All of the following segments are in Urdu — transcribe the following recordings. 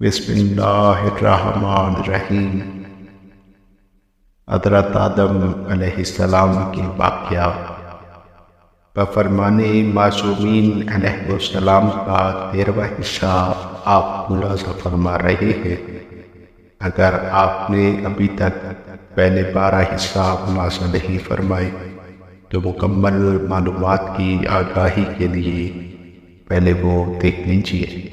بسم اللہ الرحمن الرحیم۔ حضرت آدم علیہ السلام کے واقعات بفرمان معصومین علیہ السلام کا 13واں حصہ آپ ملاحظہ فرما رہے ہیں۔ اگر آپ نے ابھی تک پہلے 12 حصہ ملاحظہ نہیں فرمائے تو مکمل معلومات کی آگاہی کے لیے پہلے وہ دیکھ لیجیے۔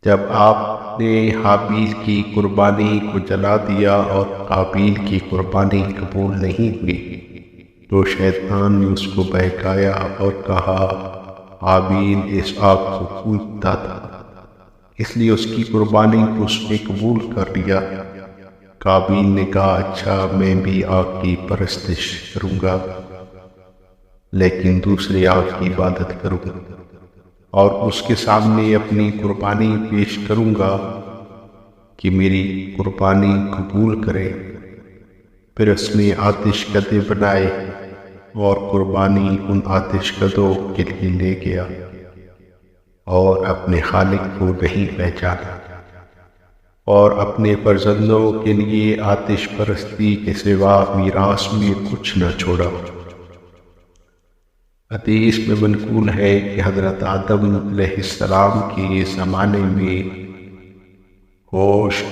جب آپ نے حابیل کی قربانی کو جلا دیا اور قابیل کی قربانی قبول نہیں ہوئی تو شیطان نے اس کو بہکایا اور کہا حابیل اس آگ کو پوجتا تھا، اس لیے اس کی قربانی کو اس نے قبول کر لیا۔ قابیل نے کہا اچھا میں بھی آگ کی پرستش کروں گا لیکن دوسرے آگ کی عبادت کروں گا اور اس کے سامنے اپنی قربانی پیش کروں گا کہ میری قربانی قبول کرے۔ پھر اس نے آتش کدے بنائے اور قربانی ان آتش کدوں کے لیے لے گیا اور اپنے خالق کو نہیں پہچانا اور اپنے فرزندوں کے لیے آتش پرستی کے سوا میراث میں کچھ نہ چھوڑا۔ حدیث میں منقول ہے کہ حضرت آدم علیہ السلام کے زمانے میں ہوش،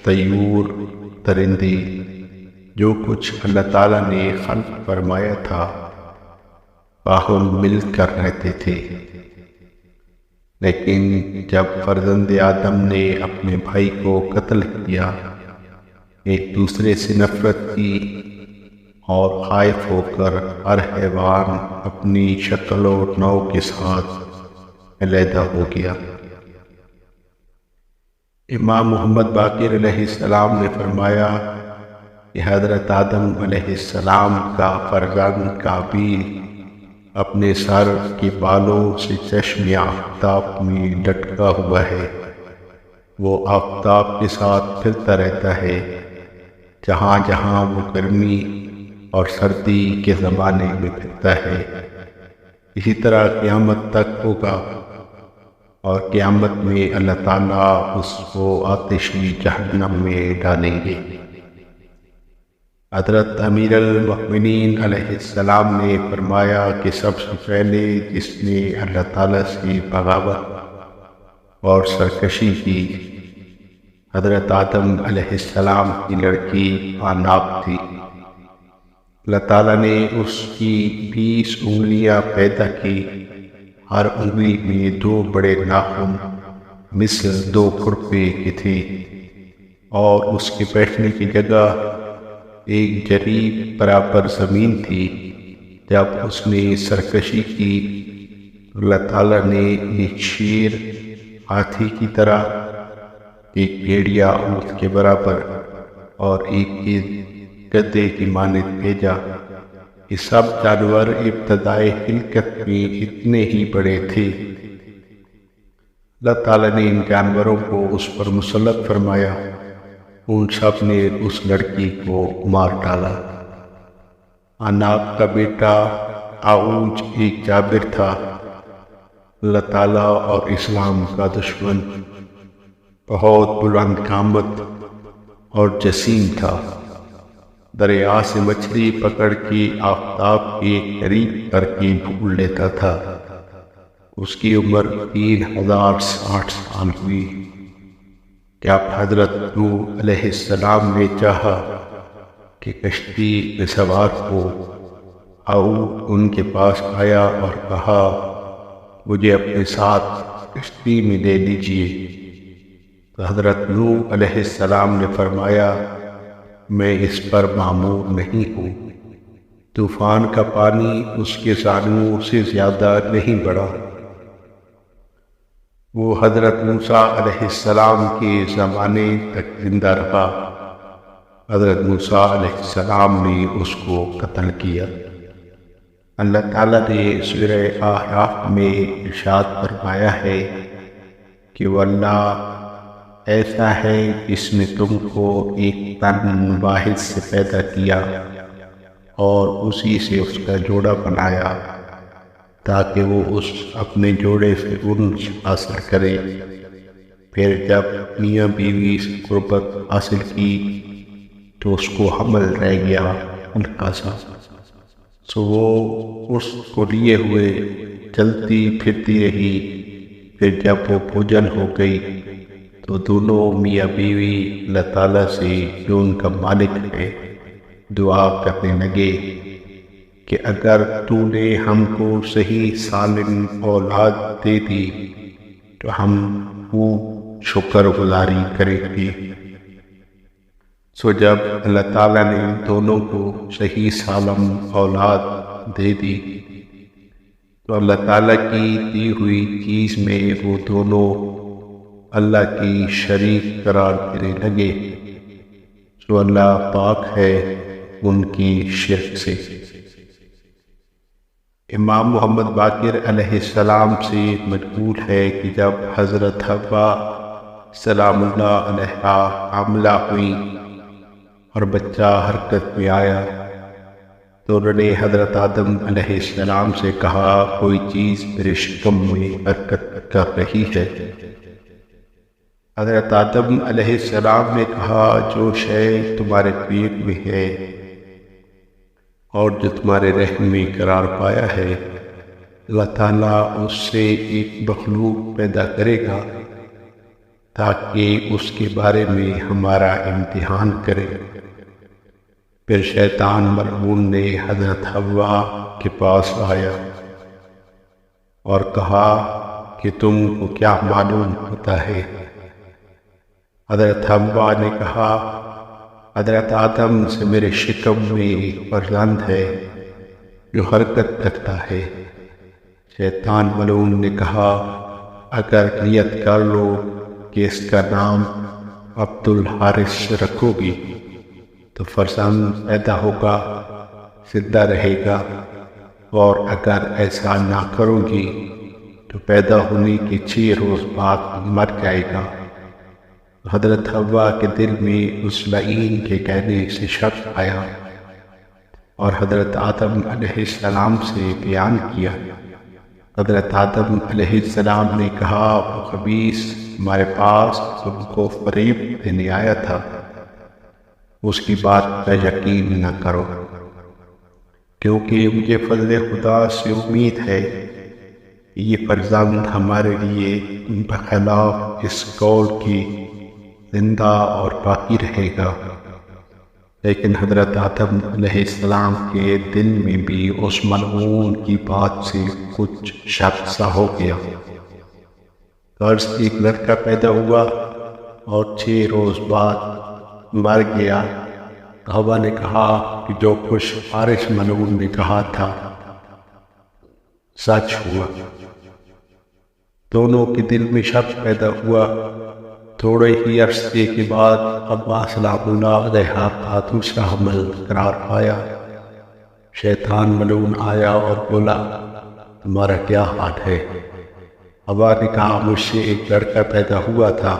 طیور، درندے جو کچھ اللہ تعالیٰ نے خلق فرمایا تھا باہم مل کر رہتے تھے، لیکن جب فرزند آدم نے اپنے بھائی کو قتل کیا، ایک دوسرے سے نفرت کی اور خائف ہو کر ہر حیوان اپنی شکل و نوع کے ساتھ علیحدہ ہو گیا۔ امام محمد باقر علیہ السلام نے فرمایا کہ حضرت آدم علیہ السلام کا فرزند قابیل اپنے سر کے بالوں سے چشم آفتاب میں لٹکا ہوا ہے، وہ آفتاب کے ساتھ پھرتا رہتا ہے جہاں جہاں وہ گرمی اور سردی کے زمانے میں پھرتا ہے۔ اسی طرح قیامت تک ہوگا اور قیامت میں اللہ تعالیٰ اس کو آتشی جہنم میں ڈالیں گے۔ حضرت امیر المؤمنین علیہ السلام نے فرمایا کہ سب سے پہلے جس نے اللہ تعالیٰ سے بغاوت اور سرکشی کی حضرت آدم علیہ السلام کی لڑکی عناق تھی۔ اللہ تعالیٰ نے اس کی 20 انگلیاں پیدا کی، ہر انگلی میں 2 بڑے ناخن مثل 2 کھرپے کے تھے اور اس کے بیٹھنے کی جگہ ایک جریب برابر زمین تھی۔ جب اس نے سرکشی کی اللہ تعالیٰ نے ایک شیر ہاتھی کی طرح، ایک بھیڑیا اونٹ کے برابر اور ایک گدھے کی مانند بھیجا۔ یہ سب جانور ابتدائی خلقت میں اتنے ہی بڑے تھے۔ اللہ تعالیٰ نے ان جانوروں کو اس پر مسلط فرمایا، ان سب نے اس لڑکی کو مار ڈالا۔ عناق کا بیٹا عوج ایک جابر تھا، اللہ تعالیٰ اور اسلام کا دشمن، بہت بلند قامت اور جسیم تھا۔ دریا سے مچھلی پکڑ کے آفتاب کے قریب کر کے بھول لیتا تھا۔ اس کی عمر 3060 سال ہوئی۔ جب حضرت نوح علیہ السلام نے چاہا کہ کشتی میں سوار ہو، عوج ان کے پاس آیا اور کہا مجھے اپنے ساتھ کشتی میں لے لیجیے۔ تو حضرت نوح علیہ السلام نے فرمایا میں اس پر مامور نہیں ہوں۔ طوفان کا پانی اس کے زانوؤں سے زیادہ نہیں بڑھا۔ وہ حضرت موسیٰ علیہ السلام کے زمانے تک زندہ رہا۔ حضرت موسیٰ علیہ السلام نے اس کو قتل کیا۔ اللہ تعالیٰ نے سورہ اعراف میں ارشاد فرمایا ہے کہ واللہ ایسا ہے جس نے تم کو ایک تن واحد سے پیدا کیا اور اسی سے اس کا جوڑا بنایا تاکہ تاکہ وہ اس اپنے جوڑے سے انس حاصل کرے۔ پھر جب میاں بیوی سے قربت حاصل کی تو اس کو حمل رہ گیا ہلکا سا، سو وہ اس کو لیے ہوئے چلتی پھرتی رہی۔ پھر جب وہ بوجھل ہو گئی تو دونوں میاں بیوی اللہ تعالیٰ سے جو ان کا مالک ہے دعا کرنے لگے کہ اگر تو نے ہم کو صحیح سالم اولاد دے دی تو ہم خوب شکر گزاری کریں گے۔ سو جب اللہ تعالیٰ نے دونوں کو صحیح سالم اولاد دے دی تو اللہ تعالیٰ کی دی ہوئی چیز میں وہ دونوں اللہ کی شریک قرار دینے لگے، سو اللہ پاک ہے ان کی شرک سے۔ امام محمد باقر علیہ السلام سے منقول ہے کہ جب حضرت حوا سلام اللہ علیہا حاملہ ہوئی اور بچہ حرکت میں آیا تو انہوں نے حضرت آدم علیہ السلام سے کہا کوئی چیز میرے شکم میں حرکت کر رہی ہے۔ حضرت آدم علیہ السلام نے کہا جو شے تمہارے پیٹ میں ہے اور جو تمہارے رحم میں قرار پایا ہے اللہ تعالیٰ اس سے ایک مخلوق پیدا کرے گا تاکہ اس کے بارے میں ہمارا امتحان کرے۔ پھر شیطان ملعون نے حضرت حوا کے پاس آیا اور کہا کہ تم کو کیا معلوم ہوتا ہے؟ حضرت حوا نے کہا حضرت آدم سے میرے شکم میں ایک فرزند ہے جو حرکت کرتا ہے۔ شیطان ملعون نے کہا اگر نیت کر لو کہ اس کا نام عبد الحارث رکھو گی تو فرزند پیدا ہوگا، زندہ رہے گا، اور اگر ایسا نہ کرو گی تو پیدا ہونے کے 6 روز بعد مر جائے گا۔ حضرت حوا کے دل میں اس لعین کے کہنے سے شک آیا اور حضرت آدم علیہ السلام سے بیان کیا۔ حضرت آدم علیہ السلام نے کہا وہ خبیث ہمارے پاس تم کو فریب دینے آیا تھا، اس کی بات پر یقین نہ کرو، کیونکہ مجھے فضل خدا سے امید ہے یہ فرزند ہمارے لیے بخلاف اس قول کی زندہ اور باقی رہے گا۔ لیکن حضرت آدم علیہ السلام کے دل میں بھی اس ملعون کی بات سے کچھ شک سا ہو گیا۔ غرض ایک لڑکا پیدا ہوا اور 6 روز بعد مر گیا۔ حوا نے کہا کہ جو کچھ حارث ملعون نے کہا تھا سچ ہوا۔ دونوں کے دل میں شک پیدا ہوا۔ تھوڑے ہی عرصے کے بعد حوا سلام اللہ علیہا کا دوسرا حمل قرار پایا۔ شیطان ملعون آیا اور بولا تمہارا کیا حال ہے؟ حوا نے کہا مجھ سے ایک لڑکا پیدا ہوا تھا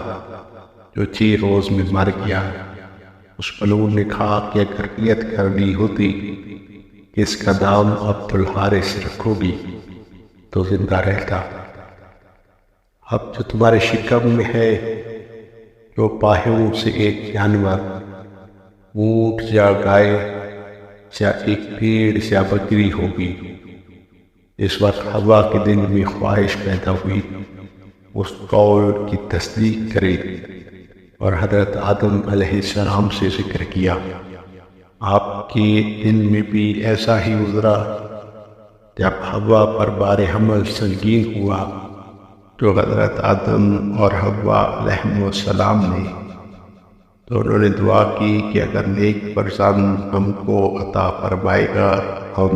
جو 6 روز میں مر گیا۔ اس ملعون نے کہا کہ اگر نیت کر لی ہوتی کہ اس کا نام عبد الحارث رکھو گی تو زندہ رہتا۔ اب جو تمہارے شکم میں ہے جو پاہیوں سے ایک جانور، اونٹ یا گائے یا ایک بھیڑ یا بکری ہوگی۔ اس وقت حوا کے دل میں خواہش پیدا ہوئی اس قول کی تصدیق کرے اور حضرت آدم علیہ السلام سے ذکر کیا۔ آپ کے دل میں بھی ایسا ہی گزرا۔ جب حوا پر بار حمل سنگین ہوا تو حضرت آدم اور حوا علیہ السلام نے تو انہوں نے دعا کی کہ اگر نیک فرزند ہم کو عطا فرمائے گا ہم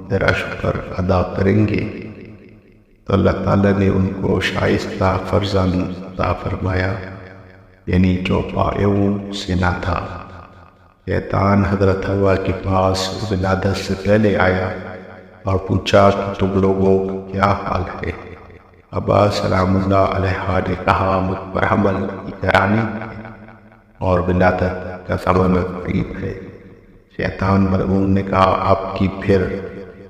تیرا شکر ادا کریں گے۔ تو اللہ تعالیٰ نے ان کو شائستہ فرزند عطا فرمایا، یعنی جو پاہیوں سے نہ تھا۔ شیطان حضرت حوا کے پاس ولادت سے پہلے آیا اور پوچھا کہ تم لوگوں کا کیا حال ہے؟ حوا سلام اللہ علیہا نے کہا مجھ پر حمل کی کرانی اور ولادت کا زمانہ قریب ہے۔ شیطان ملعون نے کہا اب کی پھر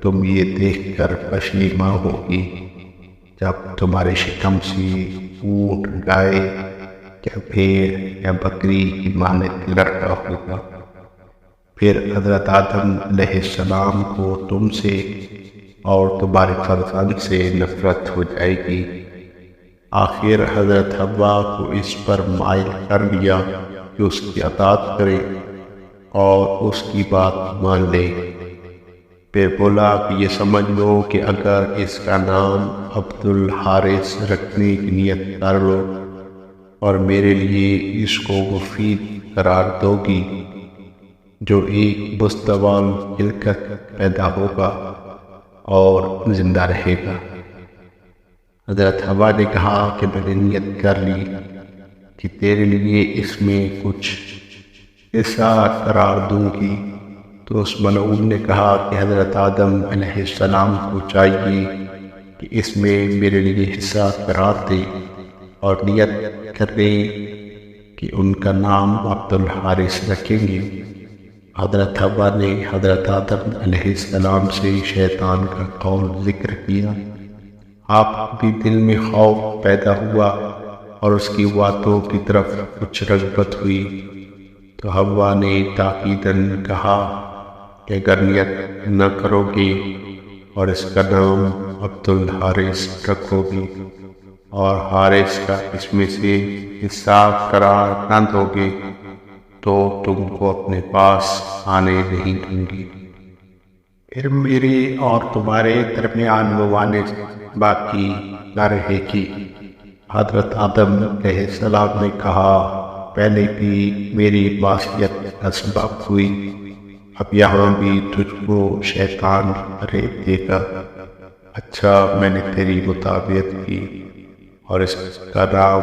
تم یہ دیکھ کر پشیماں ہوگی جب تمہارے شکم سے اونٹ، گائے کیا بھیڑ یا بکری کی مانند لڑکا ہوگا۔ پھر حضرت آدم علیہ السلام کو تم سے اور تمہارے فرزند سے نفرت ہو جائے گی۔ آخر حضرت حوا کو اس پر مائل کر لیا کہ اس کی اطاعت کرے اور اس کی بات مان لے۔ پھر بولا کہ یہ سمجھ لو کہ اگر اس کا نام عبد الحارث رکھنے کی نیت کر لو اور میرے لیے اس کو مفید قرار دو گی، جو ایک مستوال خلقت پیدا ہوگا اور زندہ رہے گا۔ حضرت حوا نے کہا کہ میں نے نیت کر لی کہ تیرے لیے اس میں کچھ حصہ قرار دوں گی۔ تو اس ملعون نے کہا کہ حضرت آدم علیہ السلام کو چاہیے کہ اس میں میرے لیے حصہ قرار دے اور نیت کرے کہ ان کا نام عبد الحارث رکھیں گے۔ حضرت حوا نے حضرت آدم علیہ السلام سے شیطان کا قول ذکر کیا۔ آپ بھی دل میں خوف پیدا ہوا اور اس کی باتوں کی طرف کچھ رغبت ہوئی، تو حوا نے تاکیداً کہا کہ اگر نیت نہ کرو گے اور اس کا نام عبد الحارث رکھو گے اور حارث کا اس میں سے حصہ قرار نہ دو گے تو تم کو اپنے پاس آنے نہیں دوں گی۔ پھر میرے اور تمہارے درمیان موانس باقی نہ رہے گی۔ حضرت آدم علیہ السلام نے کہا، پہلے بھی میری معصیت کا سبب ہوئی، اب یہاں بھی تجھ کو شیطان فریب دے گا۔ اچھا، میں نے تیری مطابقت کی اور اس کا نام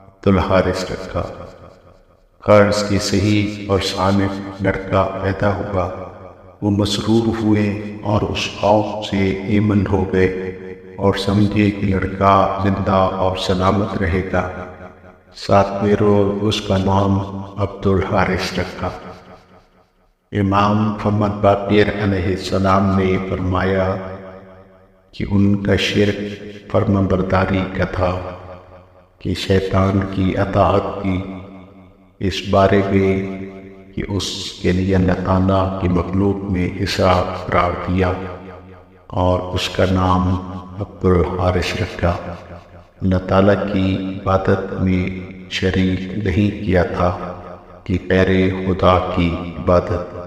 عبد الحارث رکھا۔ قرض کی صحیح اور صالح لڑکا پیدا ہوا۔ وہ مسرور ہوئے اور اس خوف سے ایمن ہو گئے اور سمجھے کہ لڑکا زندہ اور سلامت رہے گا۔ ساتویں روز اس کا نام عبد الحارث رکھا۔ امام محمد باقر علیہ السلام نے فرمایا کہ ان کا شرک فرمانبرداری کا تھا کہ شیطان کی اطاعت کی، اس بارے میں کہ اس کے لیے اللہ تعالیٰ کی مخلوق میں حصہ قرار دیا اور اس کا نام عبد الحارث رکھا۔ اللہ تعالیٰ کی عبادت میں شریک نہیں کیا تھا کہ غیر خدا کی عبادت